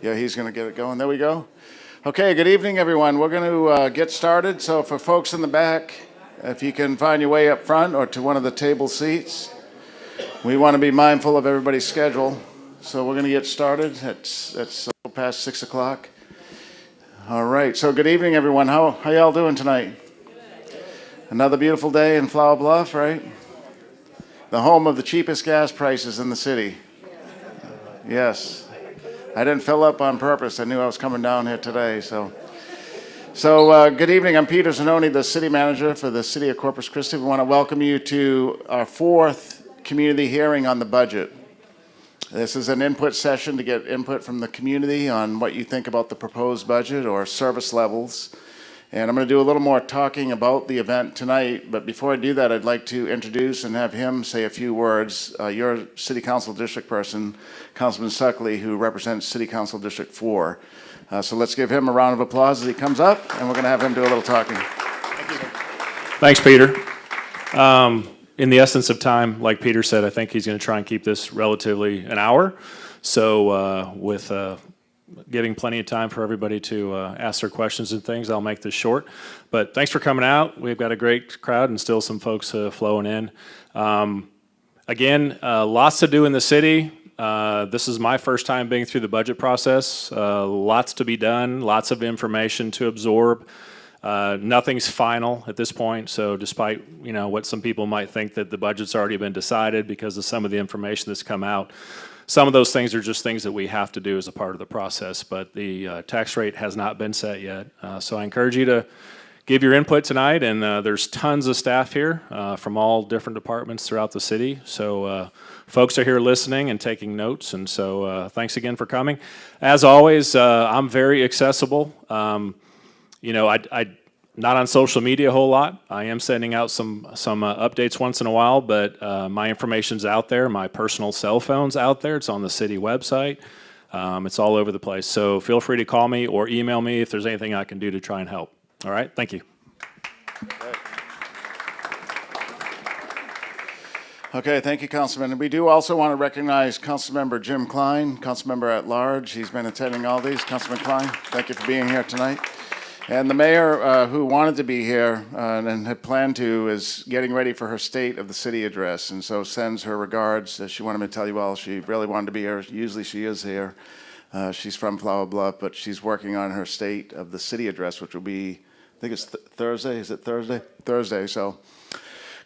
Yeah, he's going to get it going. There we go. Okay, good evening, everyone. We're going to get started. So for folks in the back, if you can find your way up front or to one of the table seats, we want to be mindful of everybody's schedule. So we're going to get started. It's a little past 6 o'clock. All right, so good evening, everyone. How y'all doing tonight? Another beautiful day in Flower Bluff, right? The home of the cheapest gas prices in the city. Yes. I didn't fill up on purpose. I knew I was coming down here today. So good evening. I'm Peter Zanoni, the city manager for the city of Corpus Christi. We want to welcome you to our fourth community hearing on the budget. This is an input session to get input from the community on what you think about the proposed budget or service levels. And I'm going to do a little more talking about the event tonight, but before I do that, I'd like to introduce and have him say a few words. Your City Council District person, Councilman Suckley, who represents City Council District 4. So let's give him a round of applause as he comes up, and we're going to have him do a little talking. Thanks, Peter. In the essence of time, like Peter said, I think he's going to try and keep this relatively an hour. So with giving plenty of time for everybody to ask their questions and things, I'll make this short. But thanks for coming out. We've got a great crowd and still some folks flowing in. Again, lots to do in the city. This is my first time being through the budget process. Lots to be done, lots of information to absorb. Nothing's final at this point, so despite what some people might think that the budget's already been decided because of some of the information that's come out, some of those things are just things that we have to do as a part of the process, but the tax rate has not been set yet. So I encourage you to give your input tonight, and there's tons of staff here from all different departments throughout the city. So folks are here listening and taking notes, and so thanks again for coming. As always, I'm very accessible. I not on social media a whole lot. I am sending out some updates once in a while, but my information's out there. My personal cell phone's out there. It's on the city website. It's all over the place. So feel free to call me or email me if there's anything I can do to try and help. All right, thank you. Okay, thank you, Councilman. And we do also want to recognize Councilmember Jim Klein, Councilmember at Large. He's been attending all these. Councilman Klein, thank you for being here tonight. And the mayor, who wanted to be here and had planned to, is getting ready for her State of the City address, and so sends her regards. She wanted me to tell you all she really wanted to be here. Usually she is here. She's from Flower Bluff, but she's working on her State of the City address, which will be, I think it's Thursday. Is it Thursday? Thursday, so.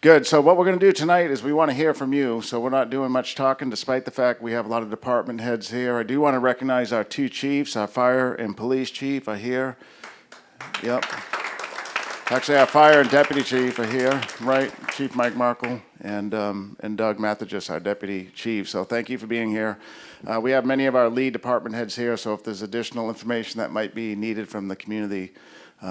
Good. So what we're going to do tonight is we want to hear from you. So we're not doing much talking, despite the fact we have a lot of department heads here. I do want to recognize our two chiefs. Our fire and police chief are here. Yep. Actually, our fire and deputy chief are here, right? Chief Mike Markle and Doug Mathagis, our deputy chief. So thank you for being here. We have many of our lead department heads here, so if there's additional information that might be needed from the community,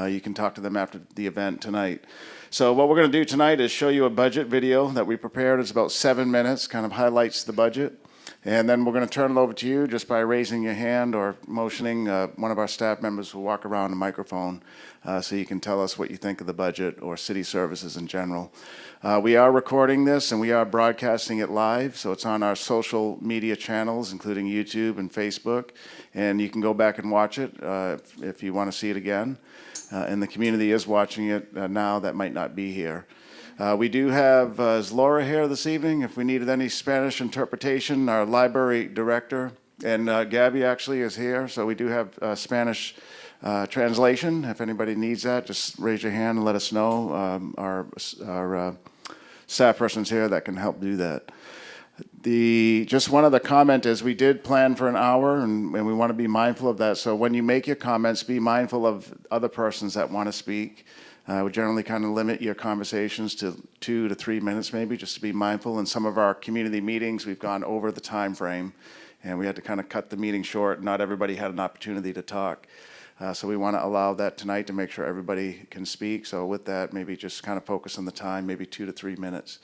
you can talk to them after the event tonight. So what we're going to do tonight is show you a budget video that we prepared. It's about 7 minutes, kind of highlights the budget. And then we're going to turn it over to you just by raising your hand or motioning. One of our staff members will walk around a microphone so you can tell us what you think of the budget or city services in general. We are recording this and we are broadcasting it live, so it's on our social media channels, including YouTube and Facebook. And you can go back and watch it if you want to see it again. And the community is watching it now that might not be here. We do have, is Laura here this evening? If we needed any Spanish interpretation, our library director, and Gabby actually is here, so we do have Spanish translation. If anybody needs that, just raise your hand and let us know. Our staff person's here that can help do that. Just one other comment is we did plan for an hour, and we want to be mindful of that. So when you make your comments, be mindful of other persons that want to speak. We generally kind of limit your conversations to 2 to 3 minutes maybe, just to be mindful. In some of our community meetings, we've gone over the time frame, and we had to kind of cut the meeting short. Not everybody had an opportunity to talk. So we want to allow that tonight to make sure everybody can speak. So with that, maybe just kind of focus on the time, maybe 2 to 3 minutes.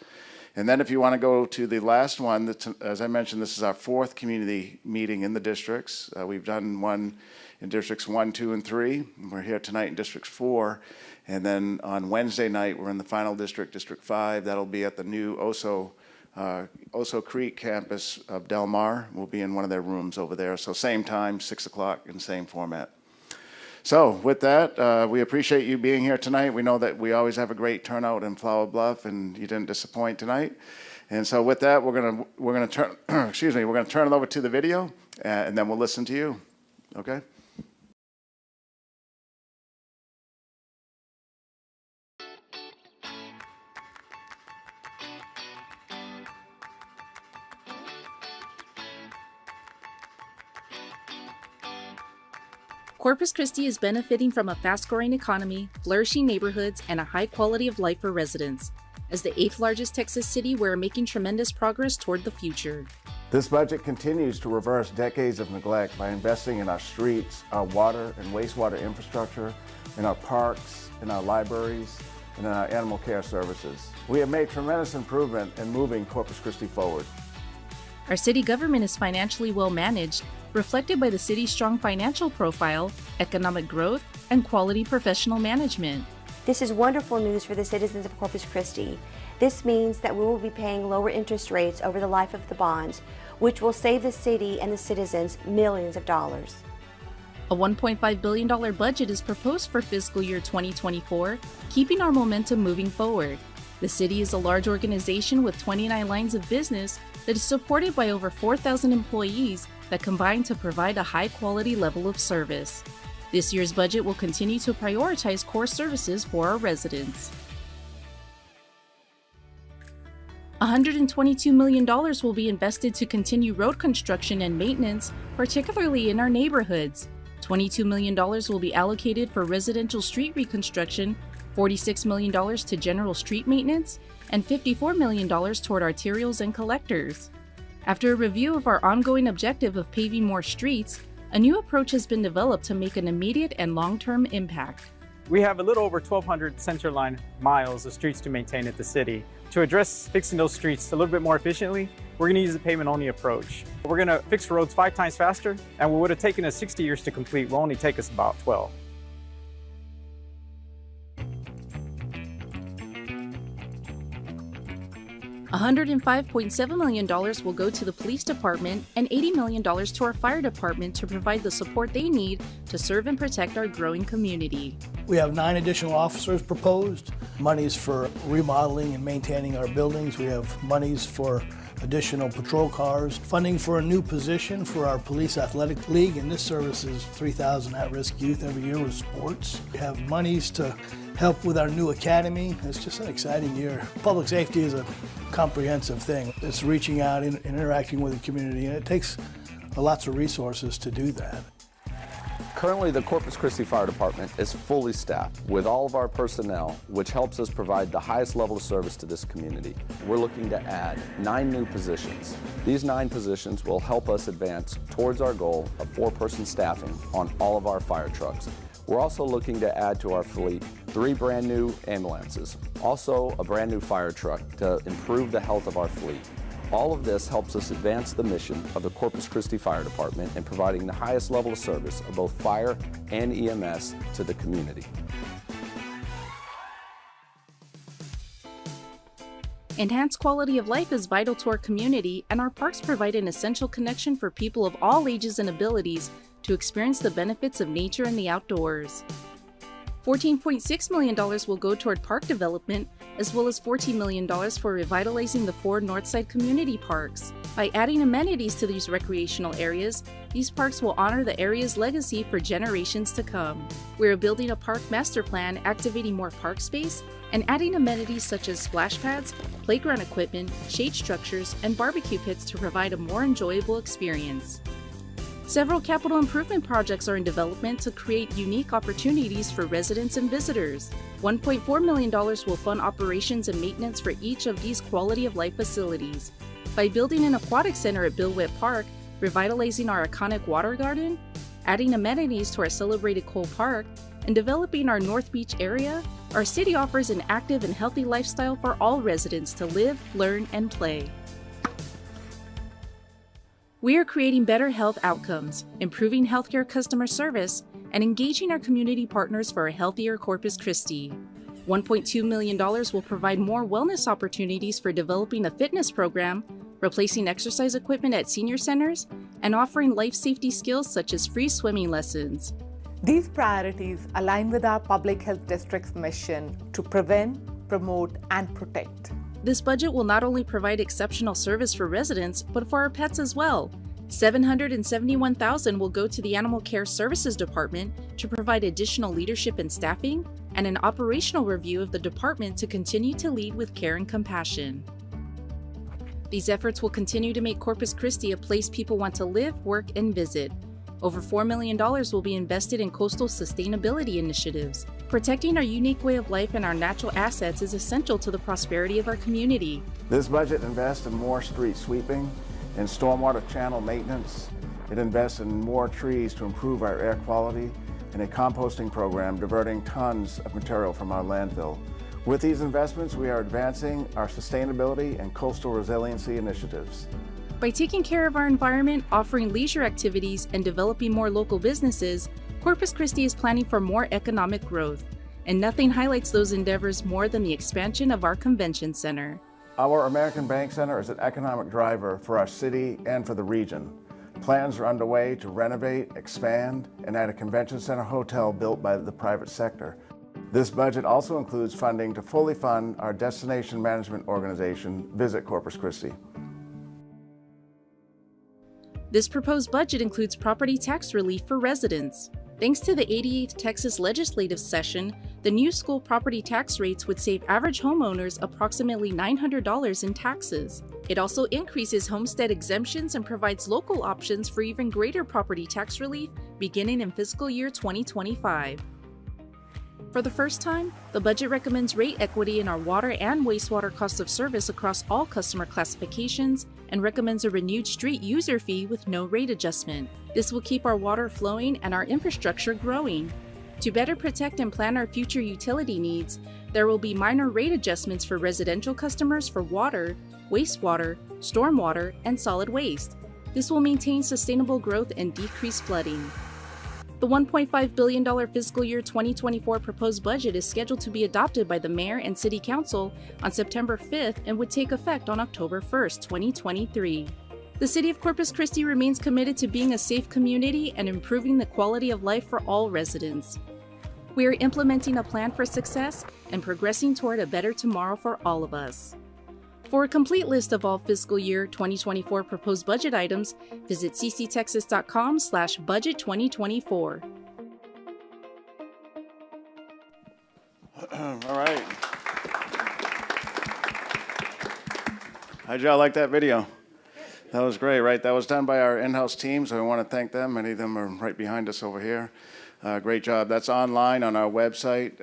And then if you want to go to the last one, as I mentioned, this is our fourth community meeting in the districts. We've done one in districts 1, 2, and 3. We're here tonight in district 4. And then on Wednesday night, we're in the final district, District 5. That'll be at the new OSO Oso Creek campus of Del Mar. We'll be in one of their rooms over there. So same time, 6 o'clock, in same format. So with that, we appreciate you being here tonight. We know that we always have a great turnout in Flower Bluff, and you didn't disappoint tonight. And so with that, we're gonna turn we're gonna turn it over to the video, and then we'll listen to you. Okay. Corpus Christi is benefiting from a fast-growing economy, flourishing neighborhoods, and a high quality of life for residents. As the 8th largest Texas city, we're making tremendous progress toward the future. This budget continues to reverse decades of neglect by investing in our streets, our water and wastewater infrastructure, in our parks, in our libraries, and in our animal care services. We have made tremendous improvement in moving Corpus Christi forward. Our city government is financially well managed, reflected by the city's strong financial profile, economic growth, and quality professional management. This is wonderful news for the citizens of Corpus Christi. This means that we will be paying lower interest rates over the life of the bonds, which will save the city and the citizens millions of dollars. A $1.5 billion budget is proposed for fiscal year 2024, keeping our momentum moving forward. The city is a large organization with 29 lines of business that is supported by over 4,000 employees that combine to provide a high-quality level of service. This year's budget will continue to prioritize core services for our residents. $122 million will be invested to continue road construction and maintenance, particularly in our neighborhoods. $22 million will be allocated for residential street reconstruction, $46 million to general street maintenance, and $54 million toward arterials and collectors. After a review of our ongoing objective of paving more streets, a new approach has been developed to make an immediate and long-term impact. We have a little over 1,200 centerline miles of streets to maintain at the city. To address fixing those streets a little bit more efficiently, we're going to use a payment-only approach. We're going to fix roads 5 times faster, and what would have taken us 60 years to complete will only take us about 12. $105.7 million will go to the police department and $80 million to our fire department to provide the support they need to serve and protect our growing community. We have 9 additional officers proposed, monies for remodeling and maintaining our buildings. We have monies for additional patrol cars, funding for a new position for our police athletic league, and this services 3,000 at-risk youth every year with sports. We have monies to help with our new academy. It's just an exciting year. Public safety is a comprehensive thing. It's reaching out and interacting with the community, and it takes lots of resources to do that. Currently, the Corpus Christi Fire Department is fully staffed with all of our personnel, which helps us provide the highest level of service to this community. We're looking to add 9 new positions. These 9 positions will help us advance towards our goal of 4-person staffing on all of our fire trucks. We're also looking to add to our fleet 3 brand new ambulances, also a brand new fire truck to improve the health of our fleet. All of this helps us advance the mission of the Corpus Christi Fire Department in providing the highest level of service of both fire and EMS to the community. Enhanced quality of life is vital to our community, and our parks provide an essential connection for people of all ages and abilities to experience the benefits of nature and the outdoors. $14.6 million will go toward park development, as well as $14 million for revitalizing the 4 Northside community parks. By adding amenities to these recreational areas, these parks will honor the area's legacy for generations to come. We are building a park master plan, activating more park space, and adding amenities such as splash pads, playground equipment, shade structures, and barbecue pits to provide a more enjoyable experience. Several capital improvement projects are in development to create unique opportunities for residents and visitors. $1.4 million will fund operations and maintenance for each of these quality of life facilities. By building an aquatic center at Bill Witt Park, revitalizing our iconic water garden, adding amenities to our celebrated Cole Park, and developing our North Beach area, our city offers an active and healthy lifestyle for all residents to live, learn, and play. We are creating better health outcomes, improving healthcare customer service, and engaging our community partners for a healthier Corpus Christi. $1.2 million will provide more wellness opportunities for developing a fitness program, replacing exercise equipment at senior centers, and offering life safety skills such as free swimming lessons. These priorities align with our Public Health District's mission to prevent, promote, and protect. This budget will not only provide exceptional service for residents, but for our pets as well. $771,000 will go to the Animal Care Services Department to provide additional leadership and staffing, and an operational review of the department to continue to lead with care and compassion. These efforts will continue to make Corpus Christi a place people want to live, work, and visit. Over $4 million will be invested in coastal sustainability initiatives. Protecting our unique way of life and our natural assets is essential to the prosperity of our community. This budget invests in more street sweeping and stormwater channel maintenance. It invests in more trees to improve our air quality and a composting program diverting tons of material from our landfill. With these investments, we are advancing our sustainability and coastal resiliency initiatives. By taking care of our environment, offering leisure activities, and developing more local businesses, Corpus Christi is planning for more economic growth. And nothing highlights those endeavors more than the expansion of our convention center. Our American Bank Center is an economic driver for our city and for the region. Plans are underway to renovate, expand, and add a convention center hotel built by the private sector. This budget also includes funding to fully fund our destination management organization, Visit Corpus Christi. This proposed budget includes property tax relief for residents. Thanks to the 88th Texas legislative session, the new school property tax rates would save average homeowners approximately $900 in taxes. It also increases homestead exemptions and provides local options for even greater property tax relief beginning in fiscal year 2025. For the first time, the budget recommends rate equity in our water and wastewater cost of service across all customer classifications and recommends a renewed street user fee with no rate adjustment. This will keep our water flowing and our infrastructure growing. To better protect and plan our future utility needs, there will be minor rate adjustments for residential customers for water, wastewater, stormwater, and solid waste. This will maintain sustainable growth and decrease flooding. The $1.5 billion fiscal year 2024 proposed budget is scheduled to be adopted by the Mayor and City Council on September 5th and would take effect on October 1st, 2023. The City of Corpus Christi remains committed to being a safe community and improving the quality of life for all residents. We are implementing a plan for success and progressing toward a better tomorrow for all of us. For a complete list of all fiscal year 2024 proposed budget items, visit cctexas.com/budget2024. All right. How'd y'all like that video? That was great, right? That was done by our in-house team, so I want to thank them. Many of them are right behind us over here. Great job. That's online on our website,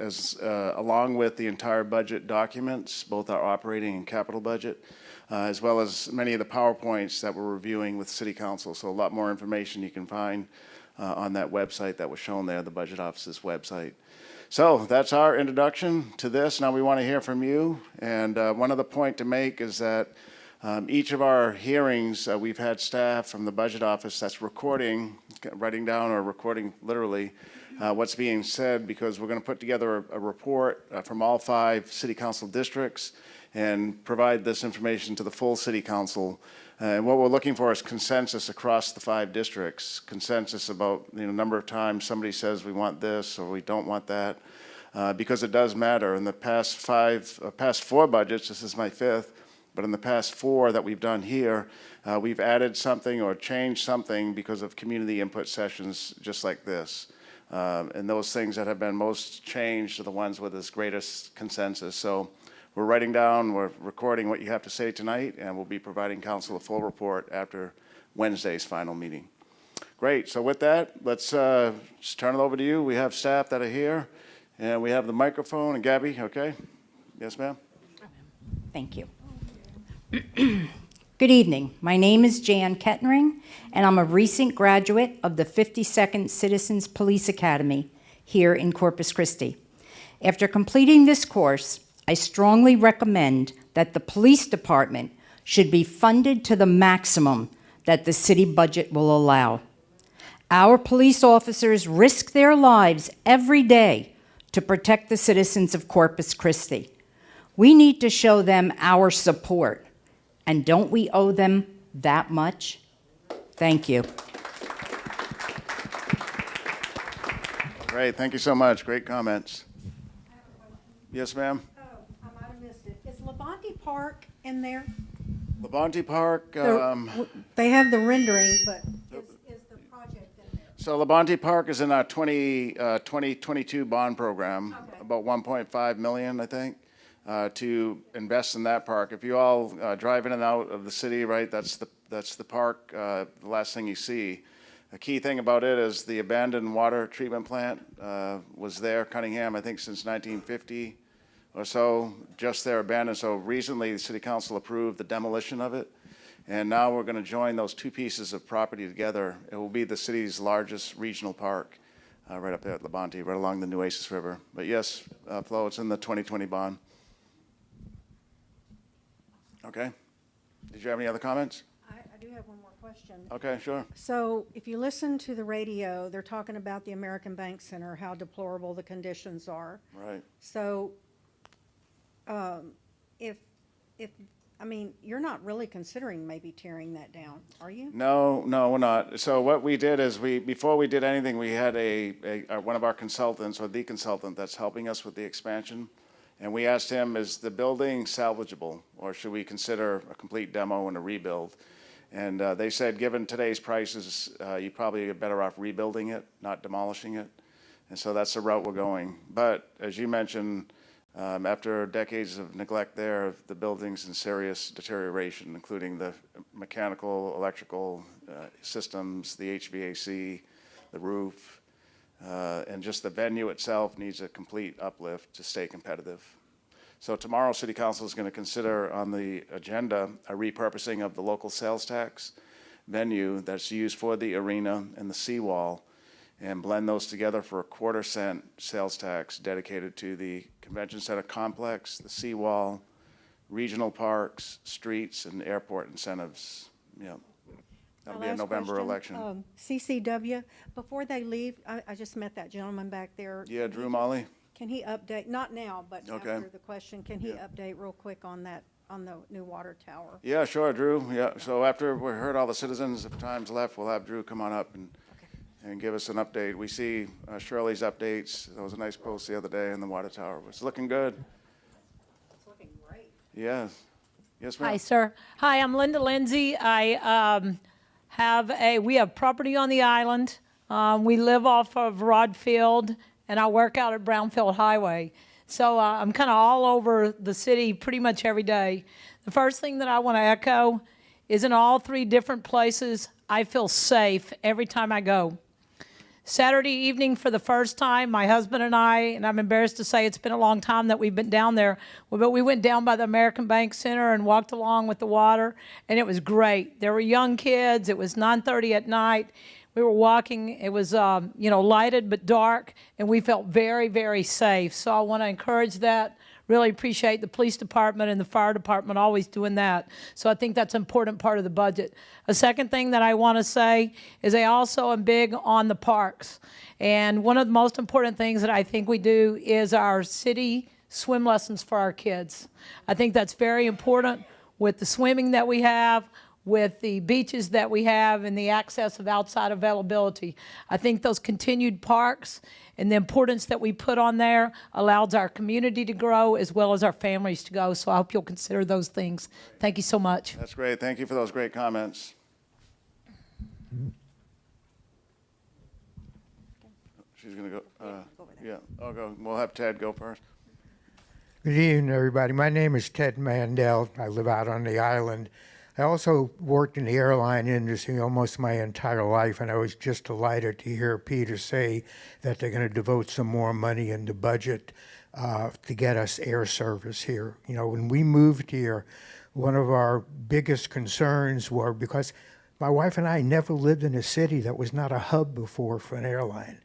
along with the entire budget documents, both our operating and capital budget, as well as many of the PowerPoints that we're reviewing with City Council. So a lot more information you can find on that website that was shown there, the Budget Office's website. So that's our introduction to this. Now we want to hear from you. And one other point to make is that each of our hearings, we've had staff from the Budget Office that's writing down or recording literally what's being said, because we're going to put together a report from all 5 City Council districts and provide this information to the full City Council. And what we're looking for is consensus across the 5 districts, consensus about number of times somebody says we want this or we don't want that, because it does matter. In the past 4 budgets, this is my 5th, but in the past 4 that we've done here, we've added something or changed something because of community input sessions just like this. And those things that have been most changed are the ones with this greatest consensus. So we're writing down, we're recording what you have to say tonight, and we'll be providing council a full report after Wednesday's final meeting. Great, so with that, let's just turn it over to you. We have staff that are here, and we have the microphone, and Gabby, okay? Yes, ma'am? Thank you. Good evening. My name is Jan Kettering, and I'm a recent graduate of the 52nd Citizens Police Academy here in Corpus Christi. After completing this course, I strongly recommend that the police department should be funded to the maximum that the city budget will allow. Our police officers risk their lives every day to protect the citizens of Corpus Christi. We need to show them our support. And don't we owe them that much? Thank you. Great, thank you so much. Great comments. Yes, ma'am? Oh, I might have missed it. Is Labonte Park in there? Labonte Park, They have the rendering, but is the project in there? so Labonte Park is in our 2022 bond program, Okay. about 1.5 million, I think, to invest in that park. If you all drive in and out of the city, right, that's the park, the last thing you see. A key thing about it is the abandoned water treatment plant was there, Cunningham, I think since 1950 or so, just there abandoned. So recently, the city council approved the demolition of it. And now we're gonna join those two pieces of property together. It will be the city's largest regional park, right up there at Labonte, right along the Nueces River. But yes, Flo, it's in the 2020 bond. Okay. Did you have any other comments? I do have one more question. Okay, sure. So if you listen to the radio, they're talking about the American Bank Center, how deplorable the conditions are. Right. So I mean, you're not really considering maybe tearing that down, are you? No, we're not. So what we did is before we did anything, we had one of our consultants, or the consultant that's helping us with the expansion. And we asked him, is the building salvageable, or should we consider a complete demo and a rebuild? And they said, given today's prices, you probably are better off rebuilding it, not demolishing it. And so that's the route we're going. But as you mentioned, after decades of neglect there, the building's in serious deterioration, including the mechanical, electrical systems, the HVAC, the roof, and just the venue itself needs a complete uplift to stay competitive. So tomorrow, City Council is going to consider on the agenda a repurposing of the local sales tax venue that's used for the arena and the seawall, and blend those together for a 1/4-cent sales tax dedicated to the convention center complex, the seawall, regional parks, streets, and airport incentives. Yeah, that'll be a Last November question, election. CCW, before they leave, I just met that gentleman back there. Yeah, Drew Molly. Can he update, not now, but Okay. after the question, can he update real quick on that, on the new water tower? Yeah, sure, Drew. Yeah, so after we heard all the citizens, if time's left, we'll have Drew come on up and give us an update. We see Shirley's updates. There was a nice post the other day in the water tower. It's looking good. It's looking great. Yes. Yes, ma'am. Hi, sir. Hi, I'm Linda Lindsay. We have property on the island. We live off of Rod Field, and I work out at Brownfield Highway. So I'm kind of all over the city pretty much every day. The first thing that I want to echo is in all 3 different places, I feel safe every time I go. Saturday evening for the first time, my husband and I'm embarrassed to say it's been a long time that we've been down there, but we went down by the American Bank Center and walked along with the water, and it was great. There were young kids. It was 9:30 at night. We were walking. It was, lighted but dark, and we felt very, very safe. So I want to encourage that. Really appreciate the police department and the fire department always doing that. So I think that's an important part of the budget. A second thing that I want to say is I also am big on the parks. And one of the most important things that I think we do is our city swim lessons for our kids. I think that's very important with the swimming that we have, with the beaches that we have, and the access of outside availability. I think those continued parks and the importance that we put on there allows our community to grow as well as our families to go. So I hope you'll consider those things. Thank you so much. That's great. Thank you for those great comments. She's going to go. Yeah, I'll go. We'll have Ted go first. Good evening, everybody. My name is Ted Mandel. I live out on the island. I also worked in the airline industry almost my entire life, and I was just delighted to hear Peter say that they're going to devote some more money in the budget to get us air service here. You know, when we moved here, one of our biggest concerns were because my wife and I never lived in a city that was not a hub before for an airline.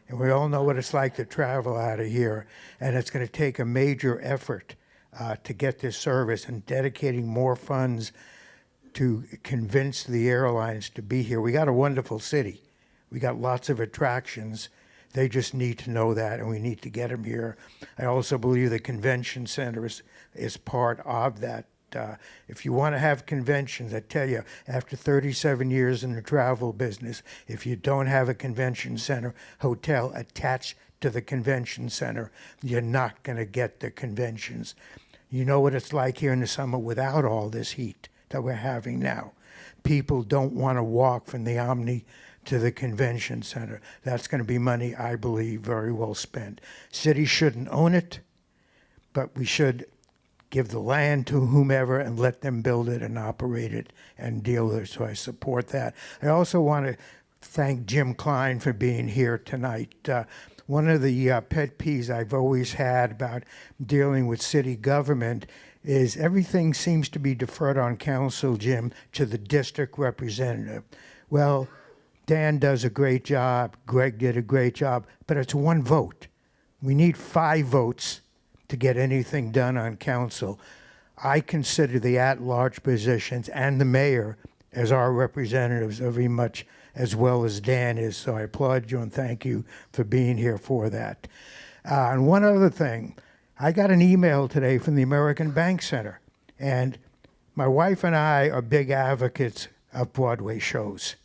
And we all know what it's like to travel out of here, and it's going to take a major effort to get this service, and dedicating more funds to convince the airlines to be here. We got a wonderful city. We got lots of attractions They just need to know that, and we need to get them here. I also believe the convention center is part of that. If you want to have conventions, I tell you, after 37 years in the travel business, if you don't have a convention center hotel attached to the convention center, you're not going to get the conventions. You know what it's like here in the summer without all this heat that we're having now. People don't want to walk from the Omni to the convention center. That's going to be money, I believe, very well spent. Cities shouldn't own it, but we should give the land to whomever and let them build it and operate it and deal with it. So I support that. I also want to thank Jim Klein for being here tonight. One of the pet peeves I've always had about dealing with city government is everything seems to be deferred on council, Jim, to the district representative. Well, Dan does a great job, Greg did a great job, but it's one vote. We need 5 votes to get anything done on council. I consider the at-large positions and the mayor as our representatives very much as well as Dan is, so I applaud you and thank you for being here for that. And one other thing, I got an email today from the American Bank Center, and my wife and I are big advocates of Broadway shows.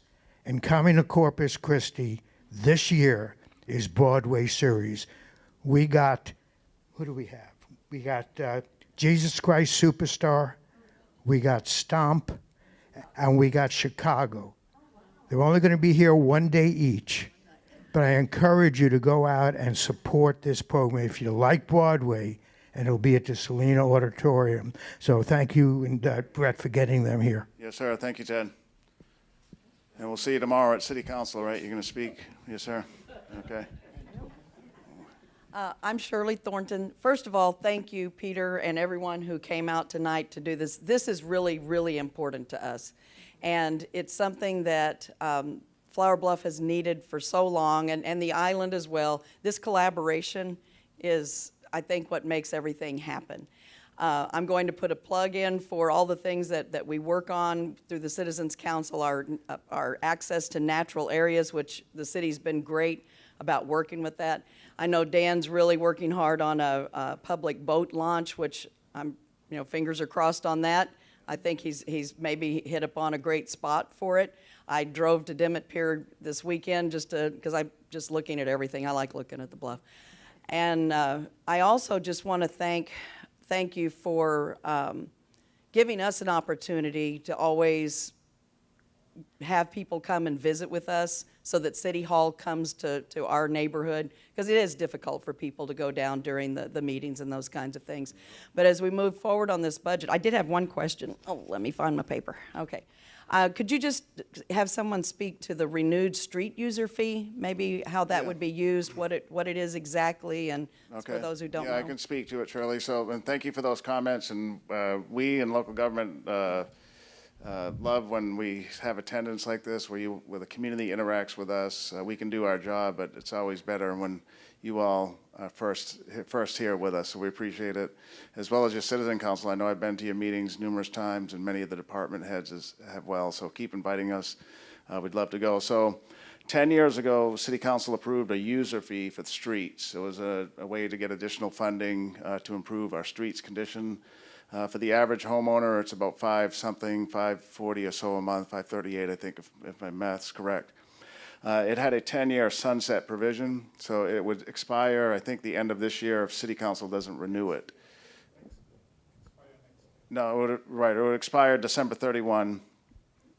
And coming to Corpus Christi this year is Broadway series. We got, who do we have? We got Jesus Christ Superstar, we got Stomp, and we got Chicago. They're only going to be here one day each, but I encourage you to go out and support this program if you like Broadway, and it'll be at the Selena Auditorium. So thank you, and Brett, for getting them here. Yes, sir. Thank you, Ted. And we'll see you tomorrow at City Council, right? You're going to speak? Yes, sir. Okay. I'm Shirley Thornton. First of all, thank you, Peter, and everyone who came out tonight to do this. This is really, really important to us. And it's something that Flower Bluff has needed for so long, and the island as well. This collaboration is, I think, what makes everything happen. I'm going to put a plug in for all the things that we work on through the Citizens Council, our access to natural areas, which the city's been great about working with that. I know Dan's really working hard on a public boat launch, which I'm, fingers are crossed on that. I think he's maybe hit upon a great spot for it. I drove to Dimmitt Pier this weekend because I'm just looking at everything. I like looking at the bluff. And I also just want to thank you for giving us an opportunity to always have people come and visit with us so that City Hall comes to our neighborhood, because it is difficult for people to go down during the meetings and those kinds of things. But as we move forward on this budget, I did have one question. Oh, let me find my paper. Okay. Could you just have someone speak to the renewed street user fee, maybe how that would be used, what it is exactly, and for those who don't know? I can speak to it, Shirley. So, and thank you for those comments. And we in local government love when we have attendance like this, where the community interacts with us. We can do our job, but it's always better when you all first here with us, so we appreciate it. As well as your citizen council, I know I've been to your meetings numerous times, and many of the department heads have well, so keep inviting us. We'd love to go. So 10 years ago, City Council approved a user fee for the streets. It was a way to get additional funding to improve our streets condition. For the average homeowner, it's about $540 or so a month, $538, I think, if my math's correct. It had a 10-year sunset provision, so it would expire, I think, the end of this year if City Council doesn't renew it. No, it would expire December 31,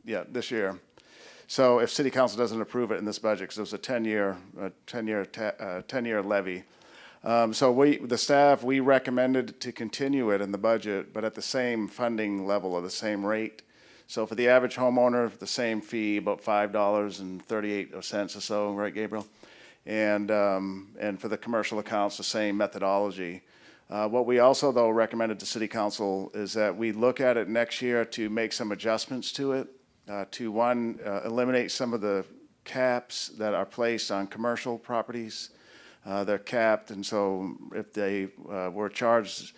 this year. So if City Council doesn't approve it in this budget, because it was a 10-year levy. So the staff, we recommended to continue it in the budget, but at the same funding level or the same rate. So for the average homeowner, the same fee, about $5.38 or so, right, Gabriel? And for the commercial accounts, the same methodology. What we also, though, recommended to City Council is that we look at it next year to make some adjustments to it, to one, eliminate some of the caps that are placed on commercial properties. They're capped, and so if they were charged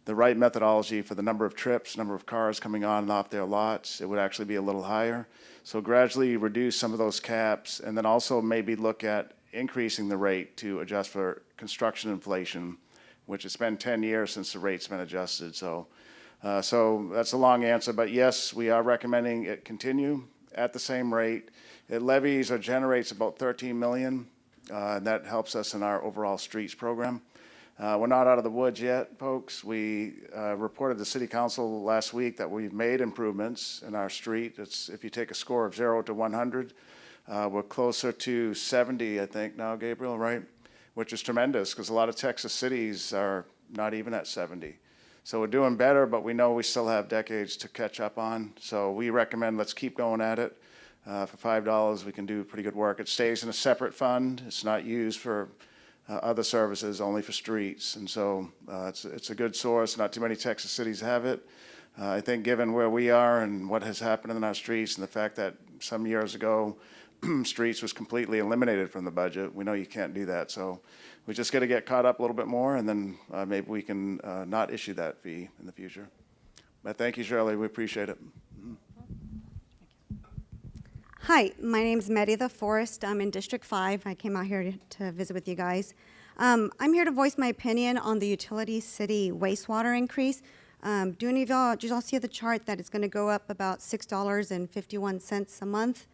the right methodology for the number of trips, number of cars coming on and off their lots, it would actually be a little higher. So gradually reduce some of those caps, and then also maybe look at increasing the rate to adjust for construction inflation, which it's been 10 years since the rate's been adjusted. So that's a long answer, but yes, we are recommending it continue at the same rate. It levies or generates about 13 million, and that helps us in our overall streets program. We're not out of the woods yet, folks. We reported to City Council last week that we've made improvements in our street. If you take a score of 0 to 100, we're closer to 70, I think now, Gabriel, right? Which is tremendous, because a lot of Texas cities are not even at 70. So we're doing better, but we know we still have decades to catch up on. So we recommend let's keep going at it. For $5, we can do pretty good work. It stays in a separate fund. It's not used for other services, only for streets. And so it's a good source. Not too many Texas cities have it. I think given where we are and what has happened in our streets and the fact that some years ago streets was completely eliminated from the budget, we know you can't do that. So we just got to get caught up a little bit more, and then maybe we can not issue that fee in the future. But thank you, Shirley. We appreciate it. Hi, my name's Merida Forrest. I'm in District 5. I came out here to visit with you guys. I'm here to voice my opinion on the utility city wastewater increase. Did y'all see the chart that it's going to go up about $6.51 a month?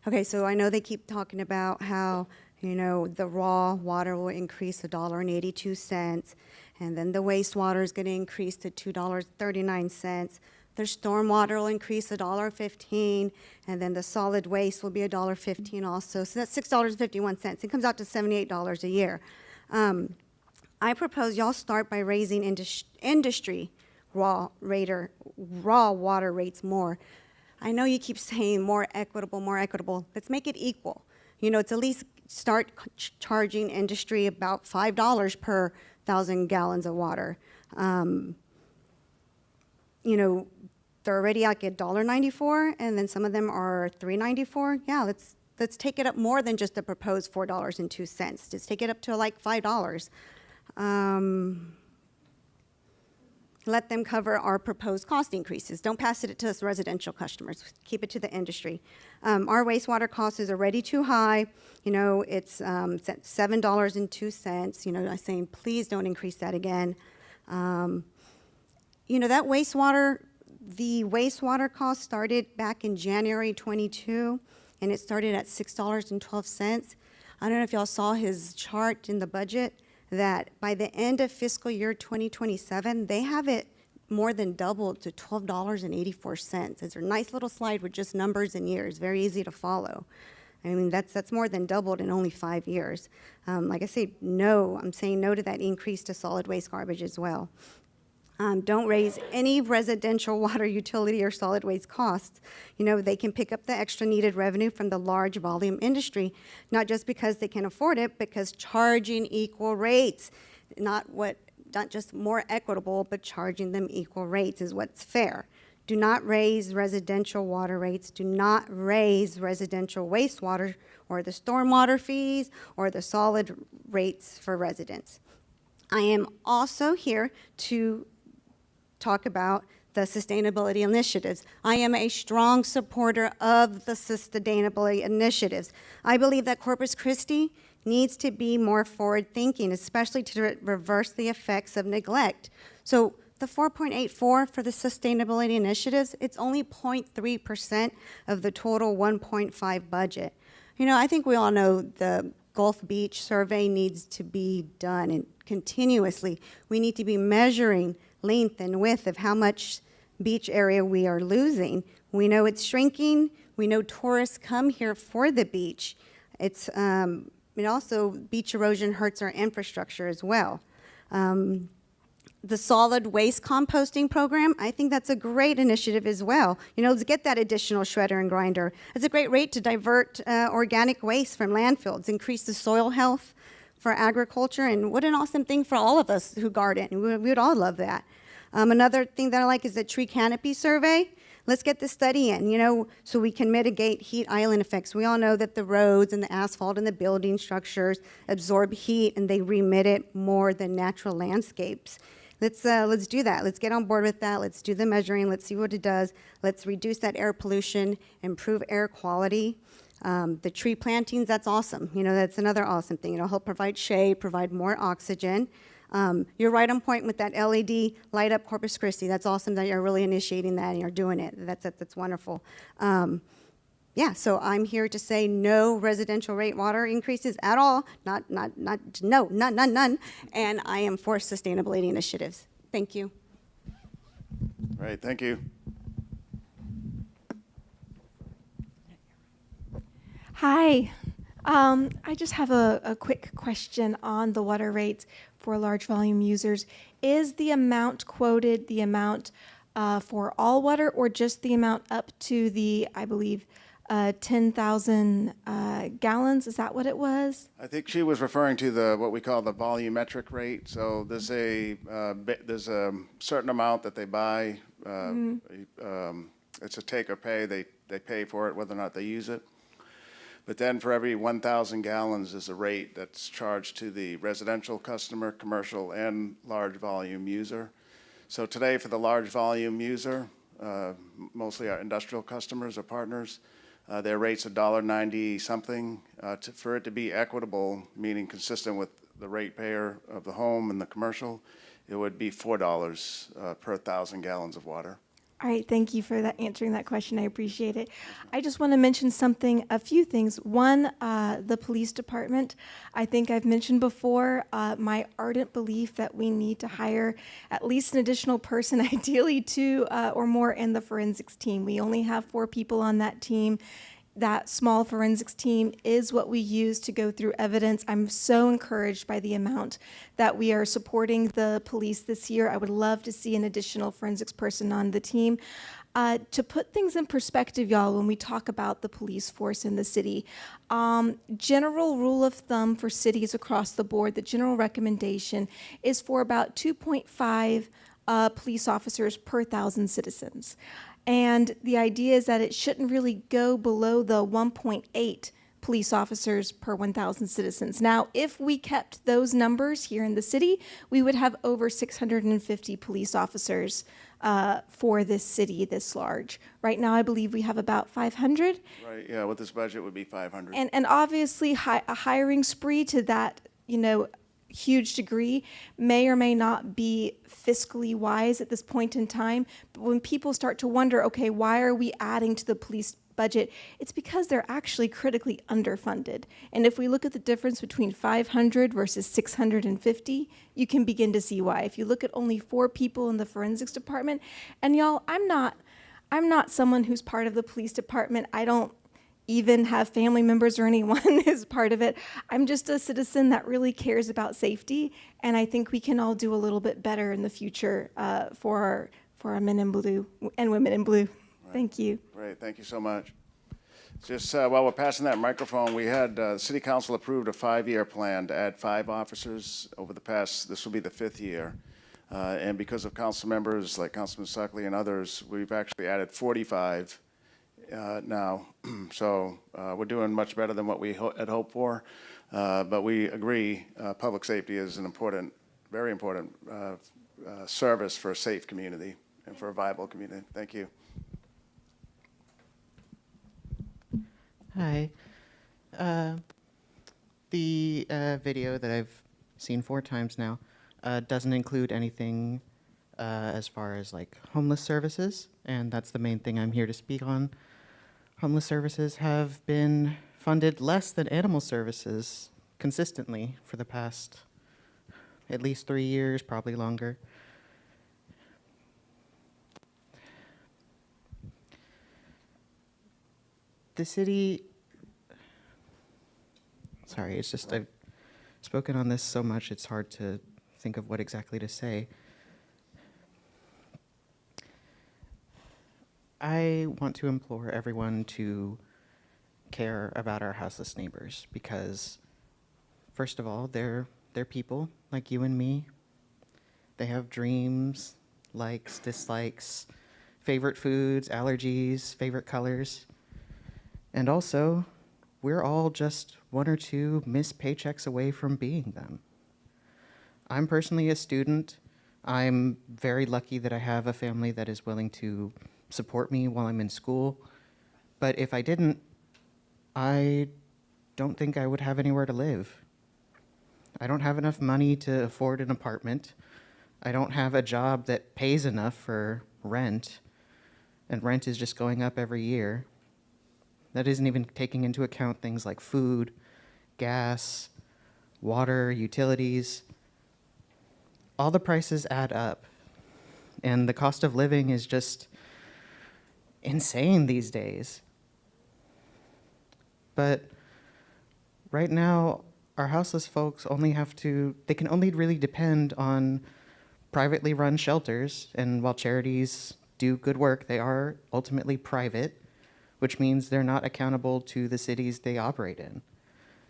Okay, so I know they keep talking about how, you know, the raw water will increase $1.82, and then the wastewater is going to increase to $2.39. The stormwater will increase $1.15, and then the solid waste will be $1.15 also. So that's $6.51. It comes out to $78 a year. I propose y'all start by raising industry raw water rates more. I know you keep saying more equitable, more equitable. Let's make it equal. You know, it's at least start charging industry about $5 per 1,000 gallons of water. You know, they're already like at $1.94, and then some of them are $3.94. Yeah, let's take it up more than just the proposed $4.02. Just take it up to like $5. Let them cover our proposed cost increases. Don't pass it to us residential customers. Keep it to the industry. Our wastewater cost is already too high. You know, it's at $7.02. You know, I'm saying please don't increase that again. You know, that the wastewater cost started back in January 22, and it started at $6.12. I don't know if y'all saw his chart in the budget that by the end of fiscal year 2027, they have it more than doubled to $12.84. It's a nice little slide with just numbers and years, very easy to follow. I mean, that's more than doubled in only 5 years. Like I say, no, I'm saying no to that increase to solid waste garbage as well. Don't raise any residential water utility or solid waste costs. You know, they can pick up the extra needed revenue from the large volume industry, not just because they can afford it, because charging equal rates, not just more equitable, but charging them equal rates is what's fair. Do not raise residential water rates. Do not raise residential wastewater or the stormwater fees or the solid rates for residents. I am also here to talk about the sustainability initiatives. I am a strong supporter of the sustainability initiatives. I believe that Corpus Christi needs to be more forward-thinking, especially to reverse the effects of neglect. So the 4.84 for the sustainability initiatives, it's only 0.3% of the total 1.5 budget. You know, I think we all know the Gulf Beach survey needs to be done, and continuously we need to be measuring length and width of how much beach area we are losing. We know it's shrinking. We know tourists come here for the beach. It's and also beach erosion hurts our infrastructure as well. The solid waste composting program, I think that's a great initiative as well. You know, let's get that additional shredder and grinder. It's a great rate to divert organic waste from landfills, increase the soil health for agriculture, and what an awesome thing for all of us who garden. We would all love that. Another thing that I like is the tree canopy survey. Let's get the study in, you know, so we can mitigate heat island effects. We all know that the roads and the asphalt and the building structures absorb heat and they remit it more than natural landscapes. Let's do that. Let's get on board with that. Let's do the measuring. Let's see what it does. Let's reduce that air pollution, improve air quality. The tree plantings, that's awesome. You know, that's another awesome thing. It'll help provide shade, provide more oxygen. You're right on point with that LED light up Corpus Christi. That's awesome that you're really initiating that and you're doing it. That's wonderful. Yeah, so I'm here to say no residential rate water increases at all. None. And I am for sustainability initiatives. Thank you. Right, thank you. Hi. I just have a quick question on the water rates for large volume users. Is the amount quoted the amount for all water or just the amount up to the, I believe, 10,000 gallons? Is that what it was? I think she was referring to what we call the volumetric rate. So there's a certain amount that they buy. It's a take or pay. They pay for it whether or not they use it. But then for every 1,000 gallons is a rate that's charged to the residential customer, commercial, and large volume user. So today for the large volume user, mostly our industrial customers or partners, their rate's $1.90 something. For it to be equitable, meaning consistent with the ratepayer of the home and the commercial, it would be $4 per 1,000 gallons of water. All right, thank you for answering that question. I appreciate it. I just want to mention a few things. One, the police department. I think I've mentioned before my ardent belief that we need to hire at least an additional person, ideally 2 or more in the forensics team. We only have 4 people on that team. That small forensics team is what we use to go through evidence. I'm so encouraged by the amount that we are supporting the police this year. I would love to see an additional forensics person on the team. To put things in perspective, y'all, when we talk about the police force in the city, general rule of thumb for cities across the board, the general recommendation is for about 2.5 police officers per 1,000 citizens. And the idea is that it shouldn't really go below the 1.8 police officers per 1,000 citizens. Now, if we kept those numbers here in the city, we would have over 650 police officers for this city this large. Right now, I believe we have about 500. Right, yeah, with this budget it would be 500. And obviously, a hiring spree to that, huge degree may or may not be fiscally wise at this point in time. But when people start to wonder, okay, why are we adding to the police budget? It's because they're actually critically underfunded. And if we look at the difference between 500 versus 650, you can begin to see why. If you look at only 4 people in the forensics department, and y'all, I'm not someone who's part of the police department. I don't even have family members or anyone who's part of it. I'm just a citizen that really cares about safety, and I think we can all do a little bit better in the future for our men in blue and women in blue. Right. Thank you. Great, thank you so much. Just while we're passing that microphone, we had City Council approved a 5-year plan to add 5 officers over the past, this will be the 5th year. And because of council members like Councilman Suckley and others, we've actually added 45 now, so we're doing much better than what we had hoped for, but we agree public safety is an important, very important service for a safe community and for a viable community. Thank you. Hi. The video that I've seen 4 times now doesn't include anything as far as like homeless services, and that's the main thing I'm here to speak on. Homeless services have been funded less than animal services consistently for the past at least 3 years, probably longer. The city, sorry, it's just I've spoken on this so much it's hard to think of what exactly to say. I want to implore everyone to care about our houseless neighbors because, first of all, they're people like you and me. They have dreams, likes, dislikes, favorite foods, allergies, favorite colors. And also, we're all just 1 or 2 missed paychecks away from being them. I'm personally a student. I'm very lucky that I have a family that is willing to support me while I'm in school. But if I didn't, I don't think I would have anywhere to live. I don't have enough money to afford an apartment. I don't have a job that pays enough for rent, and rent is just going up every year. That isn't even taking into account things like food, gas, water, utilities. All the prices add up, and the cost of living is just insane these days. But right now, our houseless folks they can only really depend on privately run shelters, and while charities do good work, they are ultimately private, which means they're not accountable to the cities they operate in.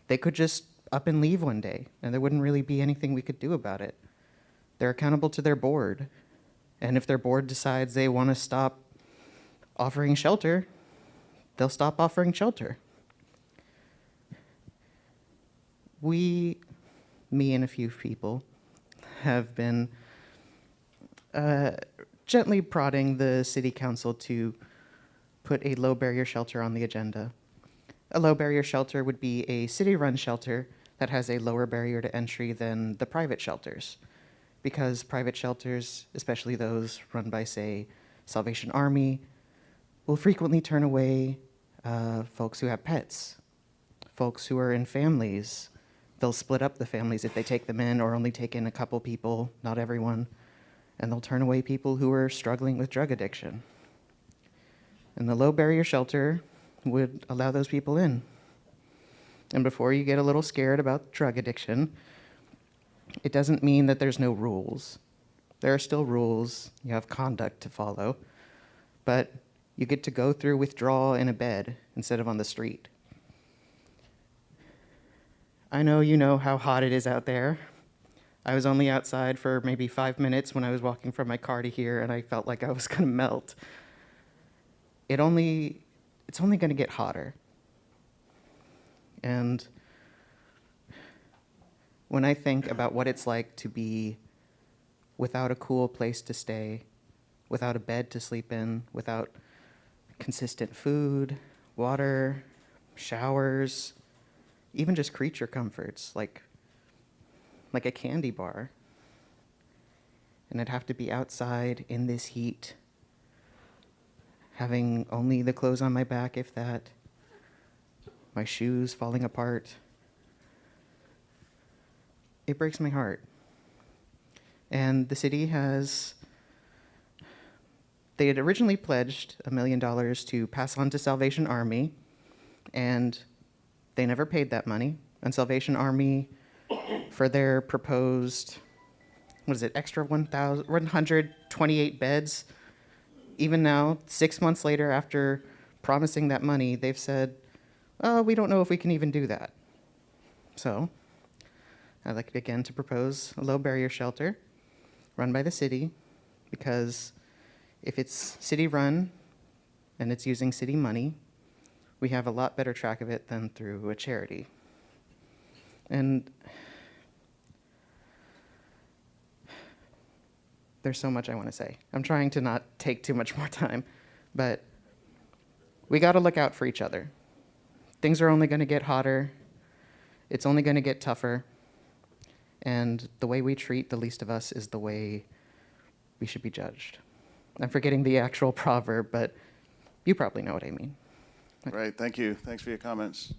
They could just up and leave one day, and there wouldn't really be anything we could do about it. They're accountable to their board, and if their board decides they want to stop offering shelter, they'll stop offering shelter. Me and a few people, have been gently prodding the city council to put a low barrier shelter on the agenda. A low barrier shelter would be a city-run shelter that has a lower barrier to entry than the private shelters, because private shelters, especially those run by, say, Salvation Army, will frequently turn away folks who have pets, folks who are in families. They'll split up the families if they take them in, or only take in a couple people, not everyone, and they'll turn away people who are struggling with drug addiction. And the low barrier shelter would allow those people in. And before you get a little scared about drug addiction, it doesn't mean that there's no rules. There are still rules. You have conduct to follow, but you get to go through withdrawal in a bed instead of on the street. I know you know how hot it is out there. I was only outside for maybe 5 minutes when I was walking from my car to here, and I felt like I was gonna melt. It's only gonna get hotter. And when I think about what it's like to be without a cool place to stay, without a bed to sleep in, without consistent food, water, showers, even just creature comforts like a candy bar. And I'd have to be outside in this heat, having only the clothes on my back, if that, my shoes falling apart. It breaks my heart. And the city they had originally pledged $1 million to pass on to Salvation Army, and they never paid that money. And Salvation Army, for their proposed, extra 128 beds, even now, 6 months later after promising that money, they've said, oh, we don't know if we can even do that. So I'd like again to propose a low barrier shelter run by the city, because if it's city run and it's using city money, we have a lot better track of it than through a charity. And there's so much I want to say. I'm trying to not take too much more time, but we got to look out for each other. Things are only going to get hotter. It's only going to get tougher. And the way we treat the least of us is the way we should be judged. I'm forgetting the actual proverb, but you probably know what I mean. Right, thank you. Thanks for your comments.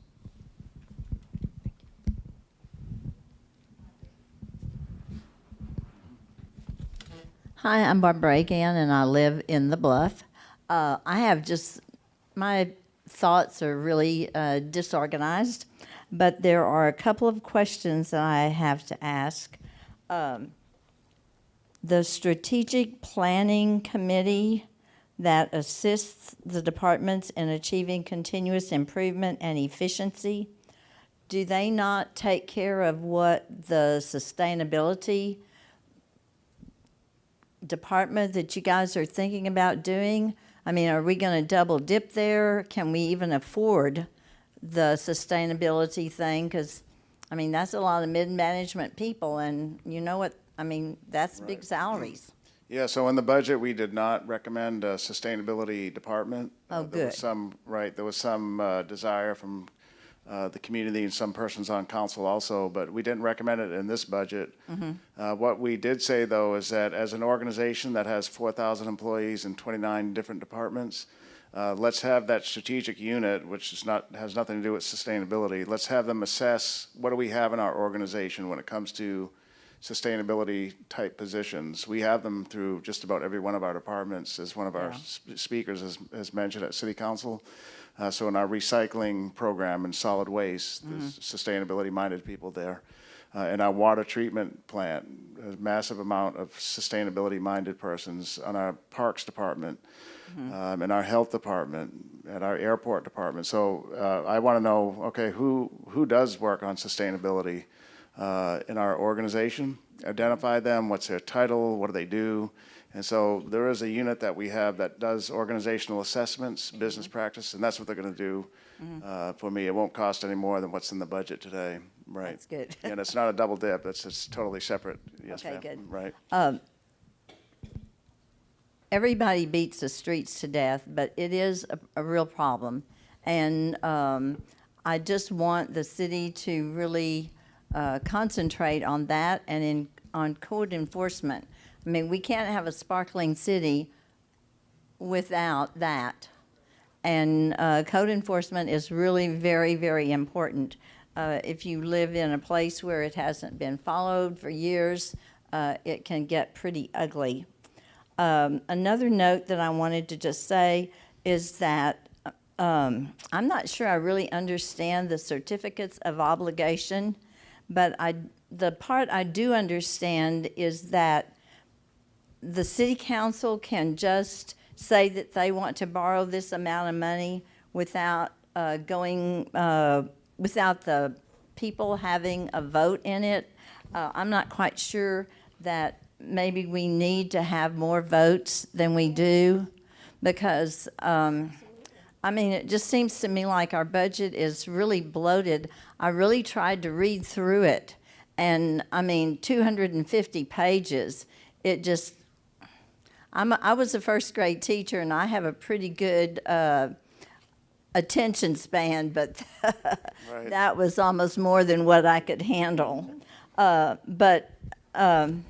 Hi, I'm Barbara Agan, and I live in the Bluff. My thoughts are really disorganized, but there are a couple of questions that I have to ask. The Strategic Planning Committee that assists the departments in achieving continuous improvement and efficiency, do they not take care of what the sustainability department that you guys are thinking about doing? I mean, are we going to double dip there? Can we even afford the sustainability thing? Because, I mean, that's a lot of mid-management people, and you know what, I mean, that's big salaries. Yeah, so in the budget, we did not recommend a sustainability department. Oh, There good. was some desire from the community and some persons on council also, but we didn't recommend it in this budget. What we did say, though, is that as an organization that has 4,000 employees in 29 different departments, let's have that strategic unit, which has nothing to do with sustainability. Let's have them assess what do we have in our organization when it comes to sustainability type positions. We have them through just about every one of our departments, as one of our speakers has mentioned at City Council. So in our recycling program and solid waste, there's sustainability-minded people there. In our water treatment plant, a massive amount of sustainability-minded persons. On our parks department, in our health department, at our airport department. So I want to know, okay, who does work on sustainability in our organization? Identify them, what's their title, what do they do? And so there is a unit that we have that does organizational assessments, business practice, and that's what they're going to do for me. It won't cost any more than what's in the budget today. Right. That's good. And it's not a double dip. It's totally separate. Yes, Okay, ma'am. good. Right. Everybody beats the streets to death, but it is a real problem. And I just want the city to really concentrate on that and on code enforcement. I mean, we can't have a sparkling city without that. And code enforcement is really very, very important. If you live in a place where it hasn't been followed for years, it can get pretty ugly. Another note that I wanted to just say is that I'm not sure I really understand the certificates of obligation, but the part I do understand is that the city council can just say that they want to borrow this amount of money without without the people having a vote in it. I'm not quite sure that maybe we need to have more votes than we do, because I mean, it just seems to me like our budget is really bloated. I really tried to read through it, and I mean, 250 pages. It just, I was a first grade teacher, and I have a pretty good attention span, but that was almost more than what I could handle. And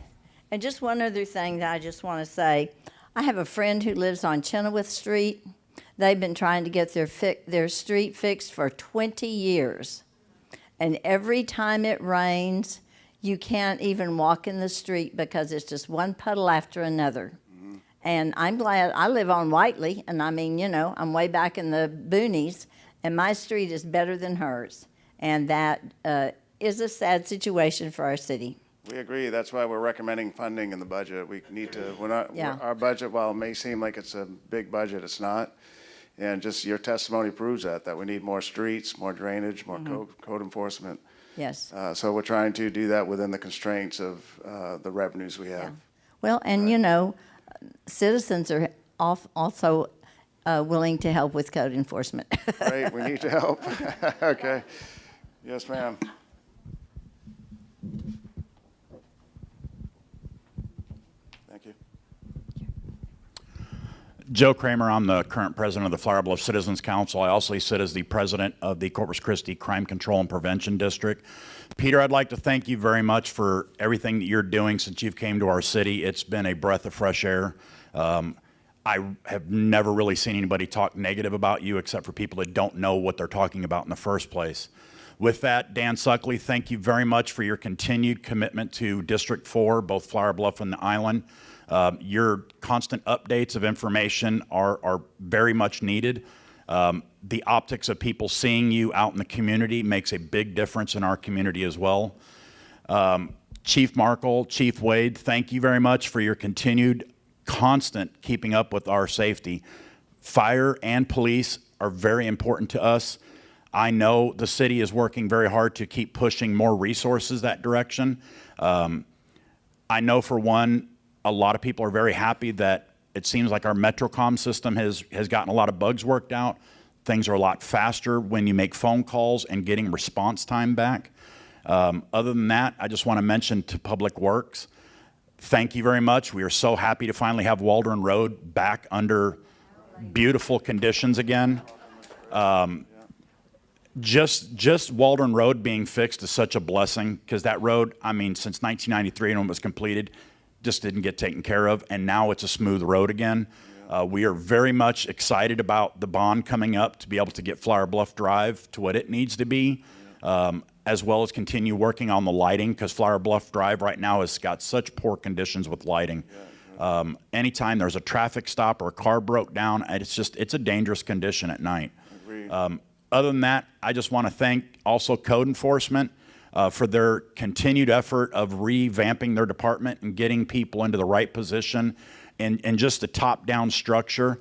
just one other thing that I just want to say. I have a friend who lives on Chenoweth Street. They've been trying to get their street fixed for 20 years. And every time it rains, you can't even walk in the street because it's just one puddle after another. And I'm glad I live on Whiteley, and I mean, you know, I'm way back in the boonies, and my street is better than hers. And that is a sad situation for our city. We agree. That's why we're recommending funding in the budget. We need to, our budget, while it may seem like it's a big budget, it's not. And just your testimony proves that we need more streets, more drainage, more code enforcement. Yes. So we're trying to do that within the constraints of the revenues we have. Yeah. Well, and you know, citizens are also willing to help with code enforcement. Great, we need to help. Okay. Yes, ma'am. Thank you. Joe Kramer, I'm the current president of the Flower Bluff Citizens Council. I also sit as the president of the Corpus Christi Crime Control and Prevention District. Peter, I'd like to thank you very much for everything that you're doing since you've came to our city. It's been a breath of fresh air. I have never really seen anybody talk negative about you except for people that don't know what they're talking about in the first place. With that, Dan Suckley, thank you very much for your continued commitment to District 4, both Flower Bluff and the island. Your constant updates of information are very much needed. The optics of people seeing you out in the community makes a big difference in our community as well. Chief Markle, Chief Wade, thank you very much for your continued constant keeping up with our safety. Fire and police are very important to us. I know the city is working very hard to keep pushing more resources that direction. I know for one, a lot of people are very happy that it seems like our Metrocom system has gotten a lot of bugs worked out. Things are a lot faster when you make phone calls and getting response time back. Other than that, I just want to mention to Public Works, thank you very much. We are so happy to finally have Waldron Road back under beautiful conditions again. Just Waldron Road being fixed is such a blessing, because that road, I mean, since 1993 when it was completed, just didn't get taken care of, and now it's a smooth road again. We are very much excited about the bond coming up to be able to get Flower Bluff Drive to what it needs to be, as well as continue working on the lighting, because Flower Bluff Drive right now has got such poor conditions with lighting. Anytime there's a traffic stop or a car broke down, it's a dangerous condition at night. Other than that, I just want to thank also code enforcement for their continued effort of revamping their department and getting people into the right position, and just the top-down structure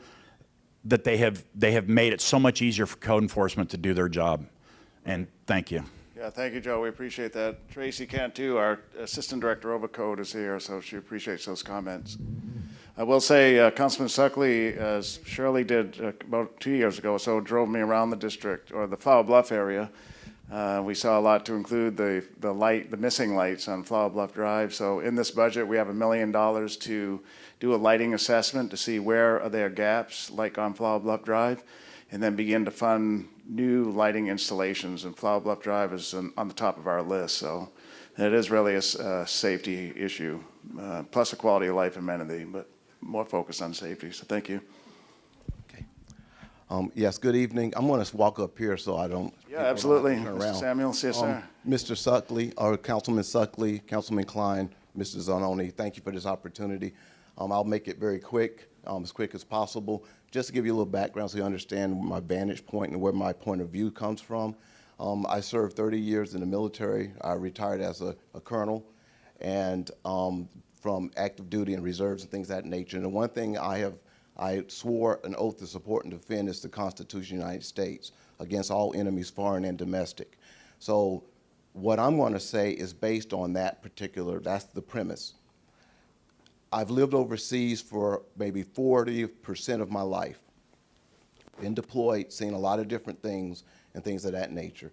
that they have made it so much easier for code enforcement to do their job. And thank you. Yeah, thank you, Joe. We appreciate that. Tracy Cantu, our Assistant Director over Code, is here, so she appreciates those comments. I will say, Councilman Suckley, as Shirley did about 2 years ago or so, drove me around the district, or the Flower Bluff area. We saw a lot, to include the missing lights on Flower Bluff Drive. So in this budget, we have $1 million to do a lighting assessment to see where are there gaps, like on Flower Bluff Drive, and then begin to fund new lighting installations. And Flower Bluff Drive is on the top of our list. So it is really a safety issue, plus a quality of life amenity, but more focused on safety. So thank you. Yes, good evening. I'm going to walk up here so I don't. Yeah, absolutely. Mr. Samuels, yes, sir. Mr. Suckley, or Councilman Suckley, Councilman Klein, Mr. Zanoni, thank you for this opportunity. I'll make it very quick as possible. Just to give you a little background so you understand my vantage point and where my point of view comes from. I served 30 years in the military. I retired as a colonel, and from active duty and reserves and things of that nature. And the one thing I swore an oath to support and defend is the Constitution of the United States against all enemies, foreign and domestic. So what I'm going to say is based on that's the premise. I've lived overseas for maybe 40% of my life, been deployed, seen a lot of different things and things of that nature.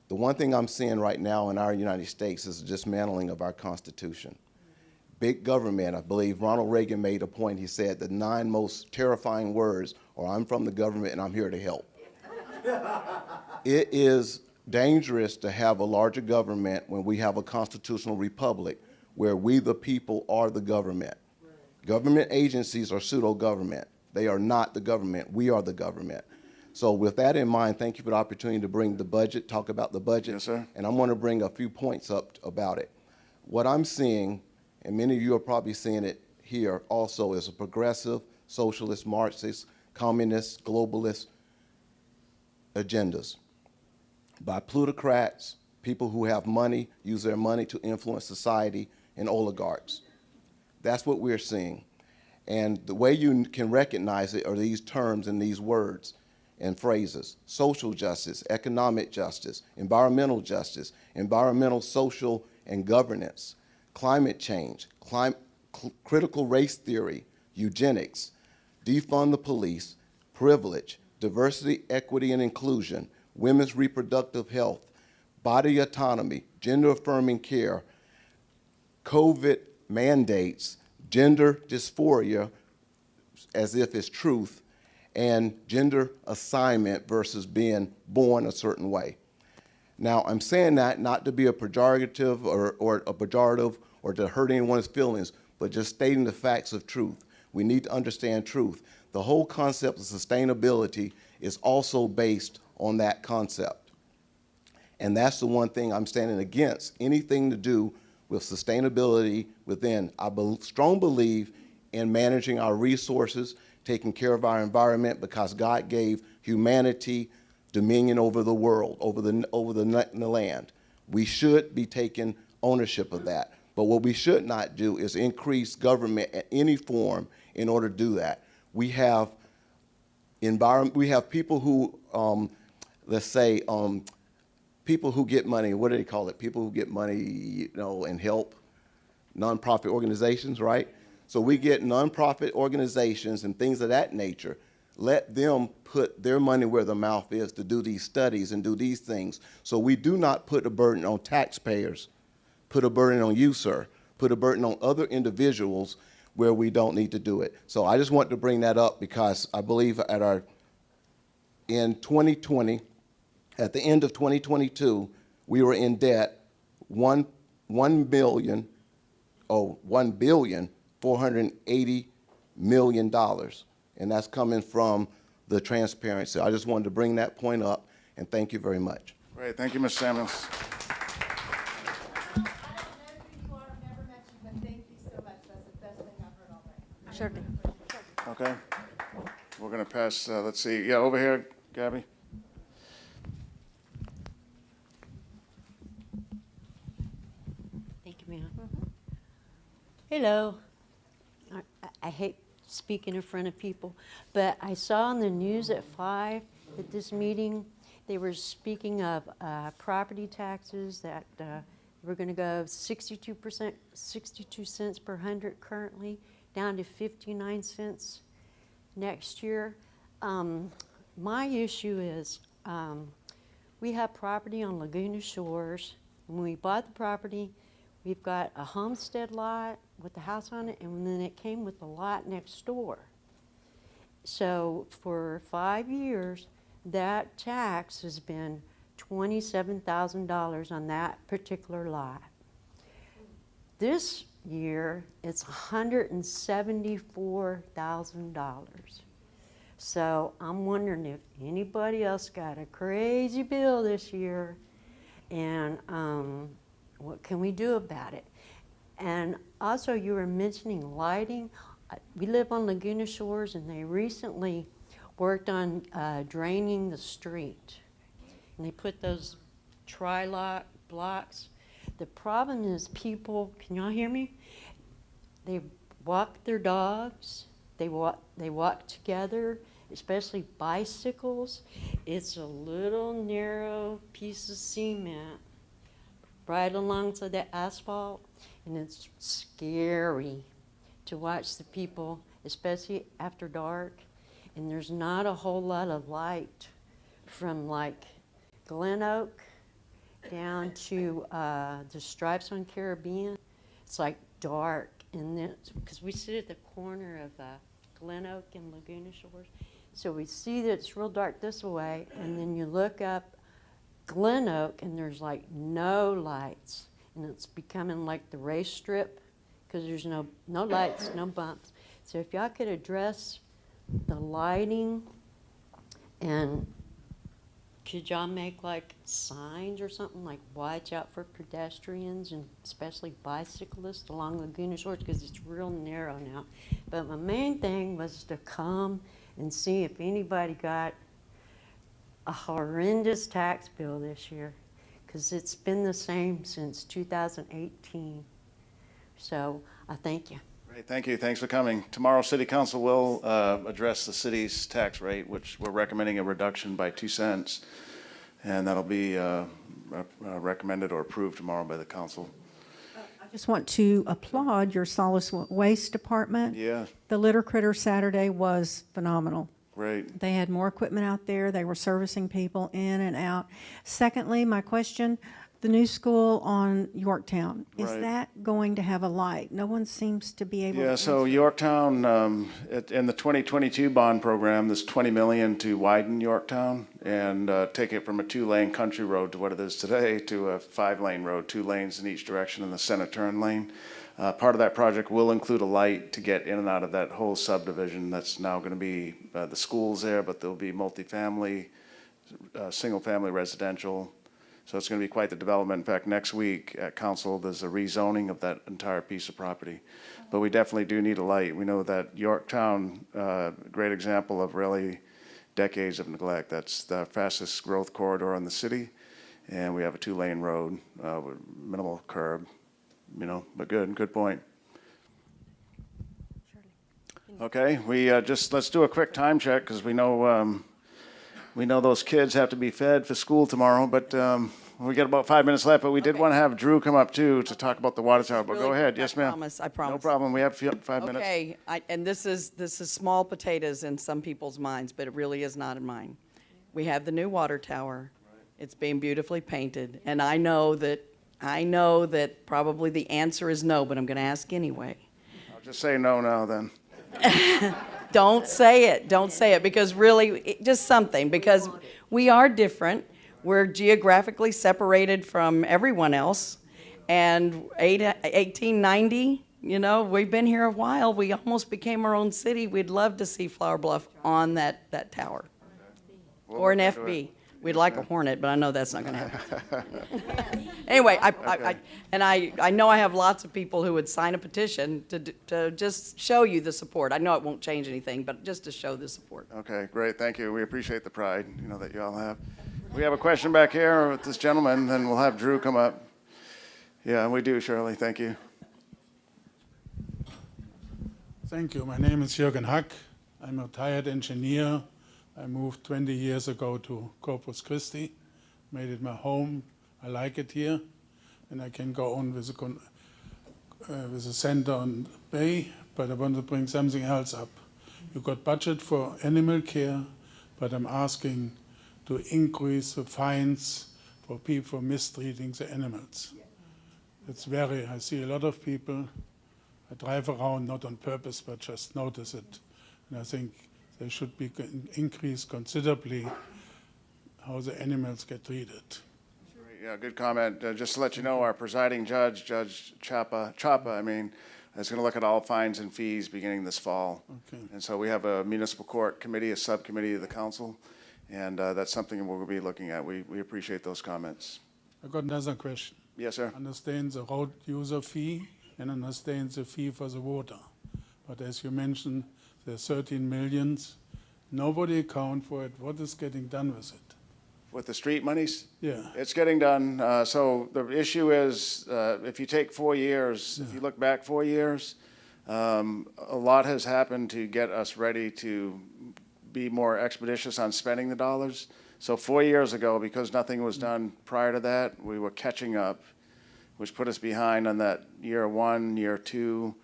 The one thing I'm seeing right now in our United States is the dismantling of our Constitution. Big government, I believe Ronald Reagan made a point. He said the 9 most terrifying words are, I'm from the government and I'm here to help. It is dangerous to have a larger government when we have a constitutional republic where we the people are the government. Government agencies are pseudo-government. They are not the government. We are the government. So with that in mind, thank you for the opportunity to bring the budget, talk about the budget. Yes, sir. And I'm going to bring a few points up about it. What I'm seeing, and many of you are probably seeing it here also, is a progressive, socialist, Marxist, communist, globalist agendas by plutocrats, people who have money, use their money to influence society, and oligarchs. That's what we're seeing. And the way you can recognize it are these terms and these words and phrases: social justice, economic justice, environmental, social, and governance, climate change, critical race theory, eugenics, defund the police, privilege, diversity, equity, and inclusion, women's reproductive health, body autonomy, gender-affirming care, COVID mandates, gender dysphoria as if it's truth, and gender assignment versus being born a certain way. Now, I'm saying that not to be a pejorative or to hurt anyone's feelings, but just stating the facts of truth. We need to understand truth. The whole concept of sustainability is also based on that concept. And that's the one thing I'm standing against, anything to do with sustainability within. I strongly believe in managing our resources, taking care of our environment, because God gave humanity dominion over the world, over the land. We should be taking ownership of that. But what we should not do is increase government in any form in order to do that. We have people who, let's say, people who get money. What do they call it? People who get money, and help nonprofit organizations, right? So we get nonprofit organizations and things of that nature. Let them put their money where the mouth is to do these studies and do these things. So we do not put a burden on taxpayers, put a burden on you, sir, put a burden on other individuals where we don't need to do it. So I just want to bring that up because I believe in 2020, At the end of 2022, we were in debt $1 billion $480 million, and that's coming from the transparency. I just wanted to bring that point up, and thank you very much. Great, thank you, Mr. Samuels. Certainly. Okay, we're going to pass, let's see, yeah, over here, Gabby. Thank you, ma'am. Hello. I hate speaking in front of people, but I saw on the news at 5 at this meeting, they were speaking of property taxes that we're going to go 62%, 62 cents per hundred currently, down to 59 cents next year. My issue is we have property on Laguna Shores. When we bought the property, we've got a homestead lot with the house on it, and then it came with the lot next door. So for 5 years, that tax has been $27,000 on that particular lot. This year, it's $174,000. So I'm wondering if anybody else got a crazy bill this year, and what can we do about it? And also, you were mentioning lighting. We live on Laguna Shores, and they recently worked on draining the street. And they put those tri-lock blocks. The problem is people, can y'all hear me? They walk their dogs. They walk together, especially bicycles. It's a little narrow piece of cement right alongside the asphalt, and it's scary to watch the people, especially after dark. And there's not a whole lot of light from like Glen Oak down to the Stripes on Caribbean. It's like dark, and then because we sit at the corner of Glen Oak and Laguna Shores, so we see that it's real dark this way, and then you look up Glen Oak and there's like no lights, and it's becoming like the race strip because there's no lights, no bumps. So if y'all could address the lighting, and could y'all make like signs or something like watch out for pedestrians and especially bicyclists along Laguna Shores, because it's real narrow now. But my main thing was to come and see if anybody got a horrendous tax bill this year, because it's been the same since 2018. So I thank you. Great, thank you. Thanks for coming. Tomorrow, City Council will address the city's tax rate, which we're recommending a reduction by 2 cents, and that'll be recommended or approved tomorrow by the council. I just want to applaud your solid waste department. Yeah. The litter critter Saturday was phenomenal. Great. They had more equipment out there. They were servicing people in and out. Secondly, my question, the new school on Yorktown, is Right. that going to have a light? No one seems to be able to. Yeah, so Yorktown, in the 2022 bond program, there's $20 million to widen Yorktown and take it from a 2-lane country road to what it is today to a 5-lane road, 2 lanes in each direction in the center turn lane. Part of that project will include a light to get in and out of that whole subdivision. That's now going to be the schools there, but there'll be multifamily, single-family residential. So it's going to be quite the development. In fact, next week at council, there's a rezoning of that entire piece of property. But we definitely do need a light. We know that Yorktown, great example of really decades of neglect. That's the fastest growth corridor in the city, and we have a 2-lane road with minimal curb. You know, but good point. Okay, we let's do a quick time check, because we know those kids have to be fed for school tomorrow, but we got about 5 minutes left, but we did want to have Drew come up too to talk about the water tower, but go ahead. Yes, ma'am. I promise. No problem, we have 5 minutes. Okay, and this is small potatoes in some people's minds, but it really is not in mine. We have the new water tower. It's being beautifully painted, and I know that probably the answer is no, but I'm going to ask anyway. I'll just say no now then. Don't say it, because really, just something, because we are different. We're geographically separated from everyone else. And 1890, you know, we've been here a while. We almost became our own city. We'd love to see Flower Bluff on that tower. Or an FB. We'd like a Hornet, but I know that's not going to happen. Anyway, I know I have lots of people who would sign a petition to just show you the support. I know it won't change anything, but just to show the support. Okay, great, thank you. We appreciate the pride, you know, that you all have. We have a question back here with this gentleman, then we'll have Drew come up. Yeah, we do, Shirley, thank you. Thank you. My name is Jürgen Hack. I'm a retired engineer. I moved 20 years ago to Corpus Christi, made it my home. I like it here, and I can go on with a center on the bay, but I want to bring something else up. You got budget for animal care, but I'm asking to increase the fines for people for mistreating the animals. It's I see a lot of people, I drive around not on purpose, but just notice it, and I think they should be increased considerably how the animals get treated. Yeah, good comment. Just to let you know, our presiding judge, Judge Chapa, is going to look at all fines and fees beginning this fall. Okay. And so we have a municipal court committee, a subcommittee of the council, and that's something we'll be looking at. We appreciate those comments. I got another question. Yes, sir. Understand the road user fee and understand the fee for the water. But as you mentioned, there's 13 millions. Nobody account for it. What is getting done with it? With the street monies? Yeah. It's getting done. So the issue is, if you take 4 years, if you look back 4 years, a lot has happened to get us ready to be more expeditious on spending the dollars. So 4 years ago, because nothing was done prior to that, we were catching up, which put us behind on that year one, year two.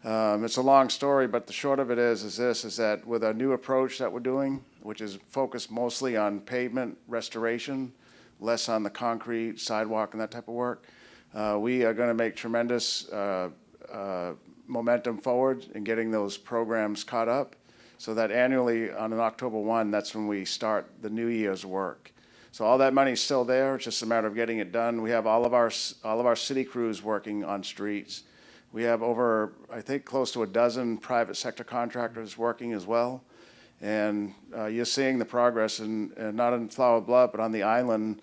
It's a long story, but the short of it is that with a new approach that we're doing, which is focused mostly on pavement restoration, less on the concrete, sidewalk, and that type of work, we are going to make tremendous momentum forward in getting those programs caught up, so that annually on an October 1, that's when we start the new year's work. So all that money's still there. It's just a matter of getting it done. We have all of our city crews working on streets. We have over, I think, close to a dozen private sector contractors working as well. And you're seeing the progress, not in Flower Bluff, but on the island.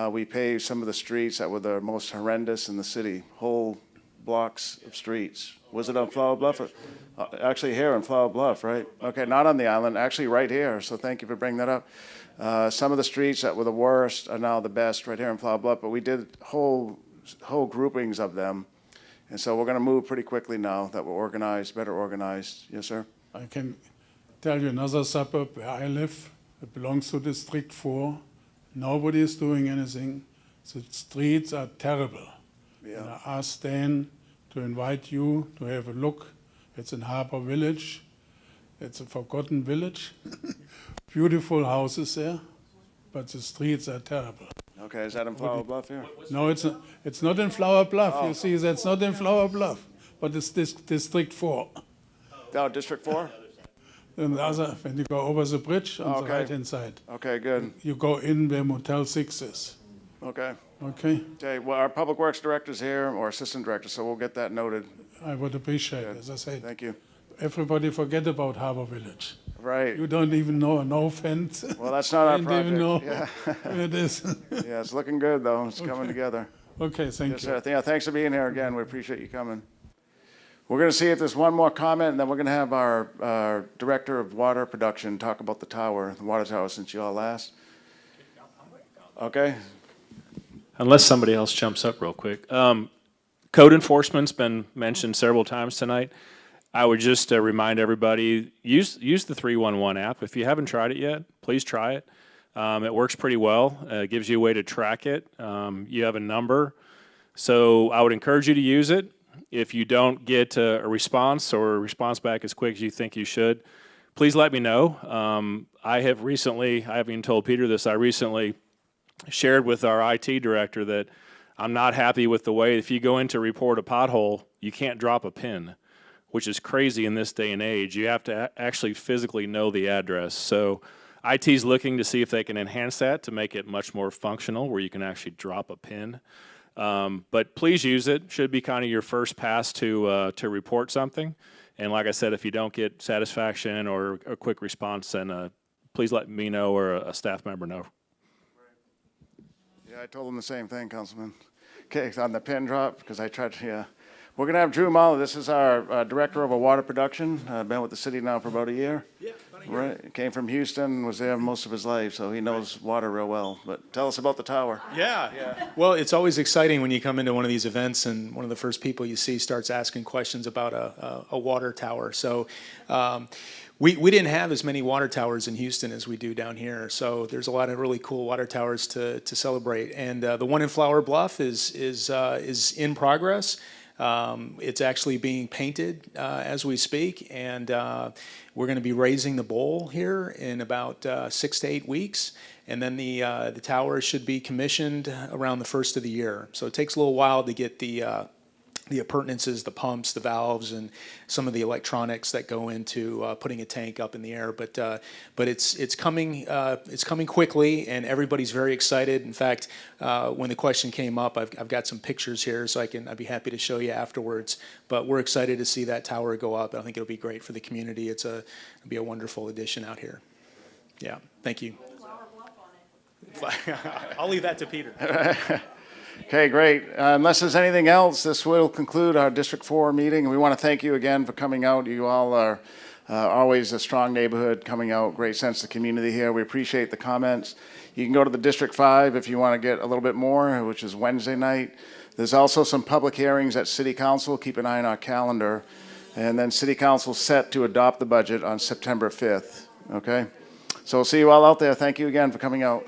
We paved some of the streets that were the most horrendous in the city, whole blocks of streets. Was it on Flower Bluff? Actually here in Flower Bluff, right? Okay, not on the island, actually right here, so thank you for bringing that up. Some of the streets that were the worst are now the best right here in Flower Bluff, but we did whole groupings of them. And so we're going to move pretty quickly now that we're organized, better organized. Yes, sir? I can tell you another suburb where I live. It belongs to District 4. Nobody is doing anything. The streets are terrible. Yeah. And I asked Stan to invite you to have a look. It's in Harbor Village. It's a forgotten village. Beautiful houses there, but the streets are terrible. Okay, is that in Flower Bluff here? No, it's not in Flower Bluff. Oh. You see, that's not in Flower Bluff, but it's District 4. Oh, District 4? And the other, when you go over the bridge on the right-hand side. Okay, good. You go in where Motel 6 is. Okay. Okay. Okay, well, our Public Works Director's here, or Assistant Director, so we'll get that noted. I would appreciate it, as I said. Thank you. Everybody forget about Harbor Village. Right. You don't even know, no offense. Well, that's not our Don't project. even know Yeah. where it is. Yeah, it's looking good, though. It's coming together. Okay, thank Yes, you. sir. Yeah, thanks for being here again. We appreciate you coming. We're going to see if there's one more comment, and then we're going to have our Director of Water Production talk about the tower, the water tower, since you all asked. Okay. Unless somebody else jumps up real quick. Code enforcement's been mentioned several times tonight. I would just remind everybody, use the 311 app. If you haven't tried it yet, please try it. It works pretty well. It gives you a way to track it. You have a number. So I would encourage you to use it. If you don't get a response or a response back as quick as you think you should, please let me know. I haven't even told Peter this, I recently shared with our IT director that I'm not happy with the way if you go in to report a pothole, you can't drop a pin, which is crazy in this day and age. You have to actually physically know the address. So IT's looking to see if they can enhance that to make it much more functional, where you can actually drop a pin. But please use it. Should be kind of your first pass to report something. And like I said, if you don't get satisfaction or a quick response, then please let me know or a staff member know. Yeah, I told them the same thing, Councilman. Okay, on the pin drop, because I tried to, yeah. We're going to have Drew Muller. This is our director of water production. Been with the city now for about a year. Yeah, about a year. Right. Came from Houston, was there most of his life, so he knows water real well. But tell us about the tower. Yeah. Well, it's always exciting when you come into one of these events and one of the first people you see starts asking questions about a water tower. So we didn't have as many water towers in Houston as we do down here. So there's a lot of really cool water towers to celebrate. And the one in Flower Bluff is in progress. It's actually being painted as we speak, and we're going to be raising the bowl here in about 6 to 8 weeks, and then the tower should be commissioned around the first of the year. So it takes a little while to get the appurtenances, the pumps, the valves, and some of the electronics that go into putting a tank up in the air. But it's coming quickly, and everybody's very excited. In fact, when the question came up, I've got some pictures here, so I'd be happy to show you afterwards. But we're excited to see that tower go up. I think it'll be great for the community. It'll be a wonderful addition out here. Yeah, thank you. I'll leave that to Peter. Okay, great. Unless there's anything else, this will conclude our District 4 meeting. We want to thank you again for coming out. You all are always a strong neighborhood coming out, great sense of community here. We appreciate the comments. You can go to the District 5 if you want to get a little bit more, which is Wednesday night. There's also some public hearings at City Council. Keep an eye on our calendar. And then City Council set to adopt the budget on September 5th. Okay? So we'll see you all out there. Thank you again for coming out.